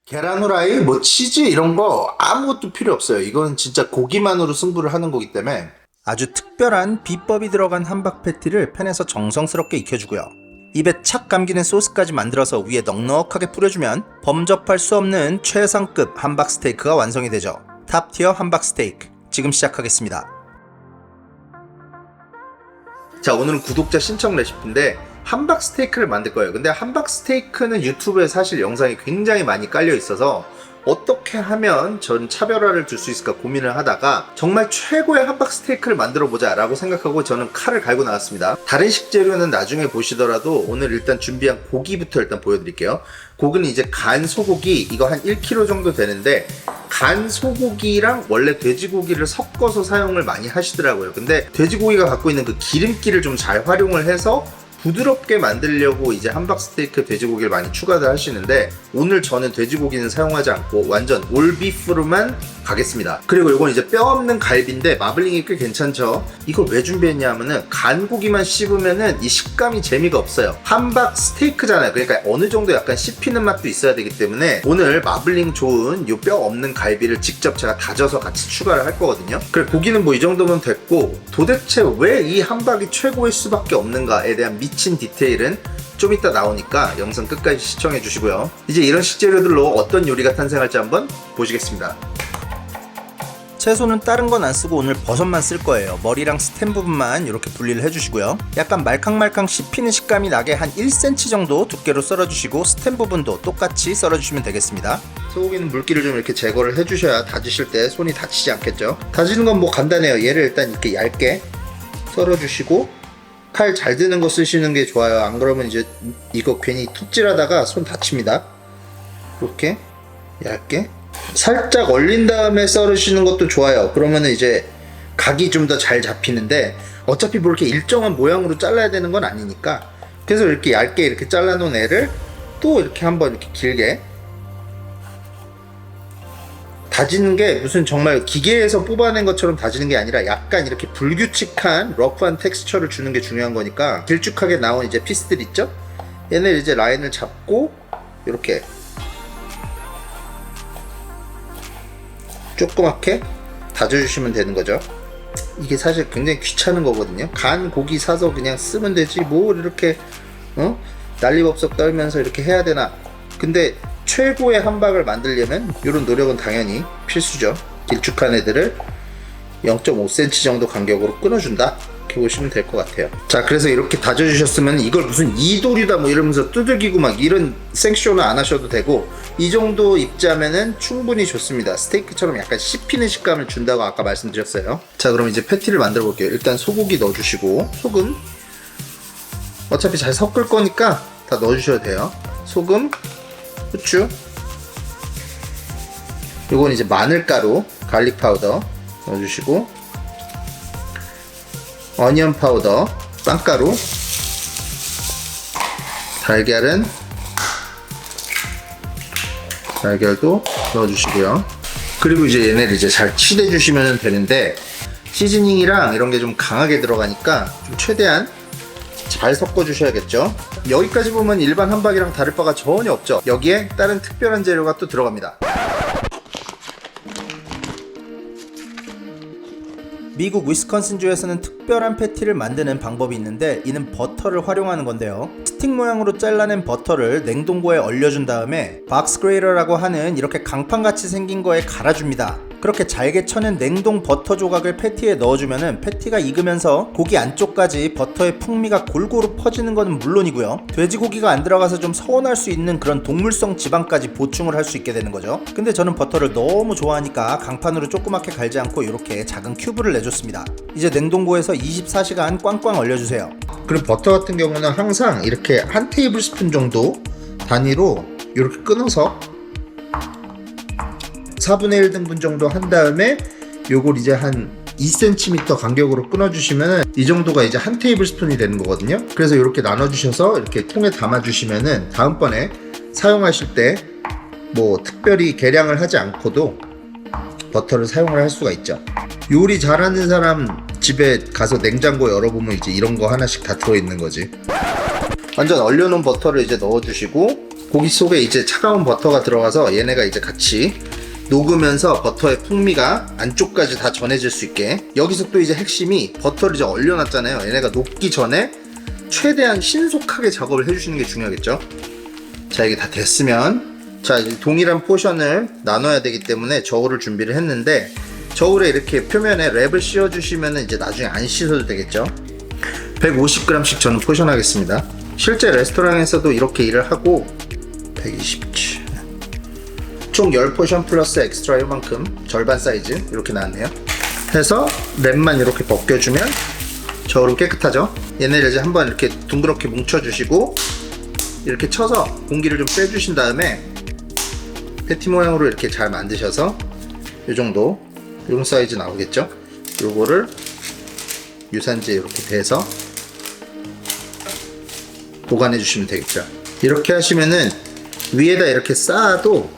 계란 후라이, 뭐 치즈 이런 거 아무것도 필요 없어요. 이건 진짜 고기만으로 승부를 하는 거기 때문에 아주 특별한 비법이 들어간 함박 패티를 팬에서 정성스럽게 익혀주고요. 입에 착 감기는 소스까지 만들어서 위에 넉넉하게 뿌려주면 범접할 수 없는 최상급 함박 스테이크가 완성이 되죠. 탑티어 함박 스테이크 지금 시작하겠습니다. 자, 오늘은 구독자 신청 레시피인데 함박 스테이크를 만들 거예요. 근데 함박 스테이크는 유튜브에 사실 영상이 굉장히 많이 깔려 있어서 어떻게 하면 전 차별화를 줄 수 있을까 고민을 하다가 정말 최고의 함박 스테이크를 만들어 보자 라고 생각하고 저는 칼을 갈고 나왔습니다. 다른 식재료는 나중에 보시더라도 오늘 일단 준비한 고기부터 일단 보여드릴게요. 고기는 이제 간 소고기, 이거 한 1kg 정도 되는데 간 소고기랑 원래 돼지고기를 섞어서 사용을 많이 하시더라고요. 근데 돼지고기가 갖고 있는 그 기름기를 좀 잘 활용을 해서 부드럽게 만들려고 이제 함박 스테이크 돼지고기를 많이 추가를 하시는데 오늘 저는 돼지고기는 사용하지 않고 완전 올비프로만 가겠습니다. 그리고 이건 이제 뼈 없는 갈비인데 마블링이 꽤 괜찮죠. 이걸 왜 준비했냐 하면은 간고기만 씹으면은 이 식감이 재미가 없어요. 함박 스테이크잖아요. 그러니까 어느 정도 약간 씹히는 맛도 있어야 되기 때문에 오늘 마블링 좋은 요 뼈 없는 갈비를 직접 제가 다져서 같이 추가를 할 거거든요. 그래, 고기는 뭐 이 정도면 됐고, 도대체 왜 이 함박이 최고일 수밖에 없는가에 대한 미친 디테일은 좀 이따 나오니까 영상 끝까지 시청해 주시고요. 이제 이런 식재료들로 어떤 요리가 탄생할지 한번 보시겠습니다. 채소는 다른 건 안 쓰고 오늘 버섯만 쓸 거예요. 머리랑 스템 부분만 이렇게 분리를 해주시고요. 약간 말캉말캉 씹히는 식감이 나게 한 1cm 정도 두께로 썰어주시고 스템 부분도 똑같이 썰어주시면 되겠습니다. 소고기는 물기를 좀 이렇게 제거를 해주셔야 다지실 때 손이 다치지 않겠죠. 다지는 건 뭐 간단해요. 얘를 일단 이렇게 얇게 썰어주시고 칼 잘 드는 거 쓰시는 게 좋아요. 안 그러면 이제 이거 괜히 톱질하다가 손 다칩니다. 이렇게 얇게 살짝 얼린 다음에 썰으시는 것도 좋아요. 그러면은 이제 각이 좀 더 잘 잡히는데 어차피 뭐 이렇게 일정한 모양으로 잘라야 되는 건 아니니까, 그래서 이렇게 얇게 이렇게 잘라 놓은 애를 또 이렇게 한번 이렇게 길게 다지는 게 무슨 정말 기계에서 뽑아낸 것처럼 다지는 게 아니라 약간 이렇게 불규칙한 러프한 텍스처를 주는 게 중요한 거니까 길쭉하게 나온 이제 피스들 있죠? 얘네 이제 라인을 잡고 이렇게 조그맣게 다져주시면 되는 거죠. 이게 사실 굉장히 귀찮은 거거든요. 간 고기 사서 그냥 쓰면 되지 뭘 이렇게 난리법석 떨면서 이렇게 해야 되나. 근데 최고의 함박을 만들려면 이런 노력은 당연히 필수죠. 길쭉한 애들을 0.5cm 정도 간격으로 끊어준다, 이렇게 보시면 될 것 같아요. 자, 그래서 이렇게 다져주셨으면 이걸 무슨 이돌이다 뭐 이러면서 두들기고 막 이런 생쇼는 안 하셔도 되고, 이 정도 입자면은 충분히 좋습니다. 스테이크처럼 약간 씹히는 식감을 준다고 아까 말씀드렸어요. 자, 그럼 이제 패티를 만들어 볼게요. 일단 소고기 넣어주시고, 소금 어차피 잘 섞을 거니까 다 넣어주셔도 돼요. 소금, 후추, 요건 이제 마늘가루, 갈릭 파우더 넣어주시고, 어니언 파우더, 빵가루, 달걀도 넣어주시고요. 그리고 이제 얘네를 이제 잘 치대 주시면 되는데, 시즈닝이랑 이런 게 좀 강하게 들어가니까 좀 최대한 잘 섞어 주셔야겠죠. 여기까지 보면 일반 함박이랑 다를 바가 전혀 없죠. 여기에 다른 특별한 재료가 또 들어갑니다. 미국 위스콘신주에서는 특별한 패티를 만드는 방법이 있는데, 이는 버터를 활용하는 건데요. 스틱 모양으로 잘라낸 버터를 냉동고에 얼려준 다음에 박스 그레이터라고 하는 이렇게 강판같이 생긴 거에 갈아줍니다. 그렇게 잘게 쳐낸 냉동 버터 조각을 패티에 넣어주면은 패티가 익으면서 고기 안쪽까지 버터의 풍미가 골고루 퍼지는 것은 물론이고요, 돼지고기가 안 들어가서 좀 서운할 수 있는 그런 동물성 지방까지 보충을 할 수 있게 되는 거죠. 근데 저는 버터를 너무 좋아하니까 강판으로 조그맣게 갈지 않고 이렇게 작은 큐브를 내줬습니다. 이제 냉동고에서 24시간 꽝꽝 얼려주세요. 그리고 버터 같은 경우는 항상 이렇게 한 테이블 스푼 정도 단위로 이렇게 끊어서 4분의 1 등분 정도 한 다음에 요걸 이제 한 2cm 간격으로 끊어주시면 이 정도가 이제 한 테이블 스푼이 되는 거거든요. 그래서 이렇게 나눠주셔서 이렇게 통에 담아주시면은 다음번에 사용하실 때 뭐 특별히 계량을 하지 않고도 버터를 사용을 할 수가 있죠. 요리 잘하는 사람 집에 가서 냉장고 열어보면 이제 이런 거 하나씩 다 들어있는 거지. 완전 얼려놓은 버터를 이제 넣어주시고 고기 속에 이제 차가운 버터가 들어가서 얘네가 이제 같이 녹으면서 버터의 풍미가 안쪽까지 다 전해질 수 있게. 여기서 또 이제 핵심이 버터를 이제 얼려놨잖아요. 얘네가 녹기 전에 최대한 신속하게 작업을 해주시는 게 중요하겠죠. 자, 이게 다 됐으면, 자, 이제 동일한 포션을 나눠야 되기 때문에 저울을 준비를 했는데, 저울에 이렇게 표면에 랩을 씌워주시면 이제 나중에 안 씻어도 되겠죠. 150g씩 저는 포션하겠습니다. 실제 레스토랑에서도 이렇게 일을 하고 120치 총 10포션 플러스 엑스트라 요만큼 절반 사이즈 이렇게 나왔네요. 해서 랩만 이렇게 벗겨주면 저울은 깨끗하죠. 얘네를 이제 한번 이렇게 둥그렇게 뭉쳐주시고 이렇게 쳐서 공기를 좀 빼주신 다음에 패티 모양으로 이렇게 잘 만드셔서 이 정도 이런 사이즈 나오겠죠. 요거를 유산지에 이렇게 대서 보관해 주시면 되겠죠. 이렇게 하시면은 위에다 이렇게 쌓아도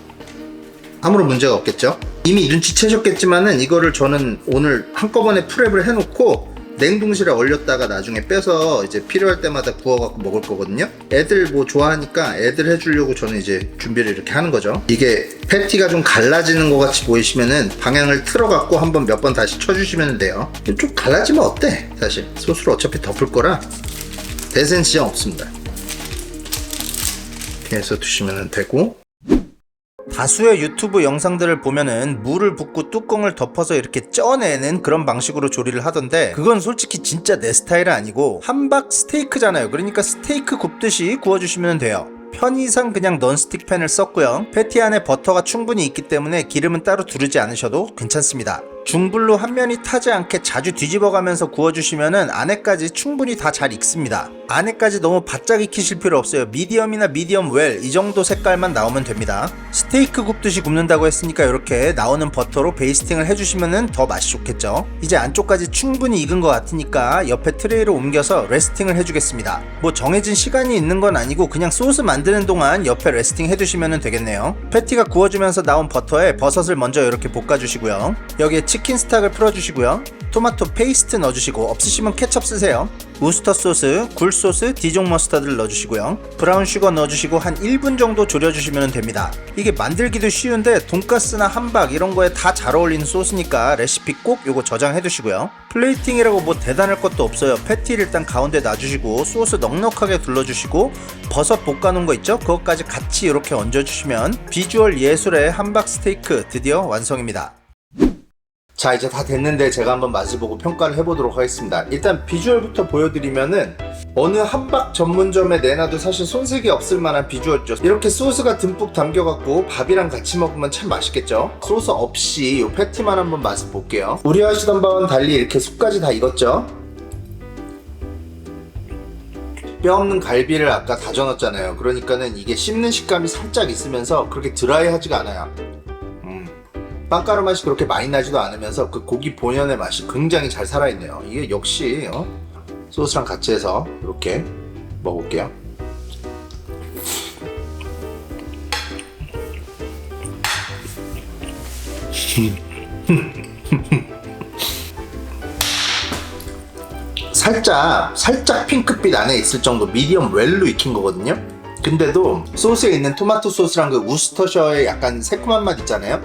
아무런 문제가 없겠죠. 이미 눈치채셨겠지만은 이거를 저는 오늘 한꺼번에 프랩을 해놓고 냉동실에 얼렸다가 나중에 빼서 이제 필요할 때마다 구워갖고 먹을 거거든요. 애들 뭐 좋아하니까 애들 해주려고 저는 이제 준비를 이렇게 하는 거죠. 이게 패티가 좀 갈라지는 것 같이 보이시면은 방향을 틀어갖고 한번 몇 번 다시 쳐주시면 돼요. 좀 갈라지면 어때? 사실 소스를 어차피 덮을 거라 대세는 지장 없습니다. 이렇게 해서 두시면 되고, 다수의 유튜브 영상들을 보면은 물을 붓고 뚜껑을 덮어서 이렇게 쪄내는 그런 방식으로 조리를 하던데, 그건 솔직히 진짜 내 스타일은 아니고 함박 스테이크잖아요. 그러니까 스테이크 굽듯이 구워주시면 돼요. 편의상 그냥 넌스틱 팬을 썼고요. 패티 안에 버터가 충분히 있기 때문에 기름은 따로 두르지 않으셔도 괜찮습니다. 중불로 한 면이 타지 않게 자주 뒤집어가면서 구워주시면은 안에까지 충분히 다 잘 익습니다. 안에까지 너무 바짝 익히실 필요 없어요. 미디엄이나 미디엄 웰 이 정도 색깔만 나오면 됩니다. 스테이크 굽듯이 굽는다고 했으니까 이렇게 나오는 버터로 베이스팅을 해주시면은 더 맛이 좋겠죠. 이제 안쪽까지 충분히 익은 것 같으니까 옆에 트레이로 옮겨서 레스팅을 해주겠습니다. 뭐 정해진 시간이 있는 건 아니고 그냥 소스 만드는 동안 옆에 레스팅 해주시면 되겠네요. 패티가 구워주면서 나온 버터에 버섯을 먼저 이렇게 볶아주시고요. 여기에 치킨 스탁을 풀어주시고요. 토마토 페이스트 넣어주시고 없으시면 케첩 쓰세요. 우스터 소스, 굴 소스, 디종 머스타드를 넣어주시고요. 브라운 슈거 넣어주시고 한 1분 정도 졸여주시면 됩니다. 이게 만들기도 쉬운데 돈가스나 함박 이런 거에 다 잘 어울리는 소스니까 레시피 꼭 요거 저장해 두시고요. 플레이팅이라고 뭐 대단할 것도 없어요. 패티를 일단 가운데 놔주시고 소스 넉넉하게 둘러주시고 버섯 볶아놓은 거 있죠? 그것까지 같이 이렇게 얹어주시면 비주얼 예술의 함박 스테이크 드디어 완성입니다. 자, 이제 다 됐는데 제가 한번 맛을 보고 평가를 해보도록 하겠습니다. 일단 비주얼부터 보여드리면은 어느 함박 전문점에 내놔도 사실 손색이 없을 만한 비주얼이죠. 이렇게 소스가 듬뿍 담겨갖고 밥이랑 같이 먹으면 참 맛있겠죠. 소스 없이 이 패티만 한번 맛을 볼게요. 우려하시던 바와는 달리 이렇게 속까지 다 익었죠. 뼈 없는 갈비를 아까 다져놨잖아요. 그러니까는 이게 씹는 식감이 살짝 있으면서 그렇게 드라이하지가 않아요. 빵가루 맛이 그렇게 많이 나지도 않으면서 그 고기 본연의 맛이 굉장히 잘 살아있네요. 이게 역시 소스랑 같이 해서 이렇게 먹어볼게요. 살짝 핑크빛 안에 있을 정도 미디엄 웰로 익힌 거거든요. 근데도 소스에 있는 토마토 소스랑 그 우스터셔의 약간 새콤한 맛 있잖아요.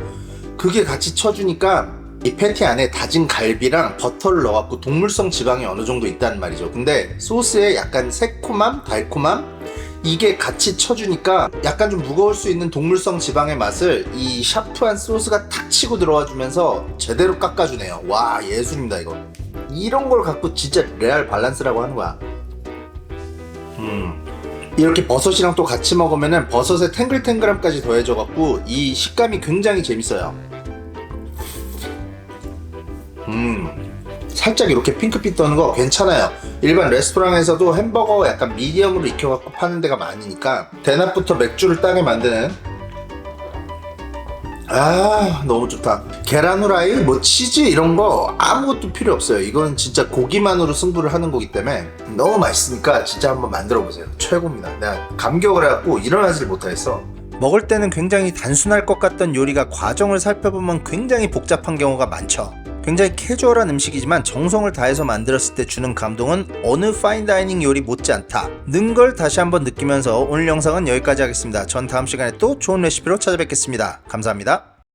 그게 같이 쳐주니까 이 패티 안에 다진 갈비랑 버터를 넣어갖고 동물성 지방이 어느 정도 있다는 말이죠. 근데 소스에 약간 새콤함, 달콤함 이게 같이 쳐주니까 약간 좀 무거울 수 있는 동물성 지방의 맛을 이 샤프한 소스가 탁 치고 들어와 주면서 제대로 깎아주네요. 와, 예술입니다 이거. 이런 걸 갖고 진짜 레알 밸런스라고 하는 거야. 이렇게 버섯이랑 또 같이 먹으면은 버섯의 탱글탱글함까지 더해져갖고 이 식감이 굉장히 재밌어요. 살짝 이렇게 핑크빛 도는 거 괜찮아요. 일반 레스토랑에서도 햄버거 약간 미디엄으로 익혀갖고 파는 데가 많으니까 대낮부터 맥주를 따게 만드는, 아 너무 좋다. 계란 후라이, 뭐 치즈 이런 거 아무것도 필요 없어요. 이건 진짜 고기만으로 승부를 하는 거기 때문에 너무 맛있으니까 진짜 한번 만들어 보세요. 최고입니다. 내가 감격을 해갖고 일어나질 못하겠어. 먹을 때는 굉장히 단순할 것 같던 요리가 과정을 살펴보면 굉장히 복잡한 경우가 많죠. 굉장히 캐주얼한 음식이지만 정성을 다해서 만들었을 때 주는 감동은 어느 파인다이닝 요리 못지않다 는 걸 다시 한번 느끼면서 오늘 영상은 여기까지 하겠습니다. 전 다음 시간에 또 좋은 레시피로 찾아뵙겠습니다. 감사합니다.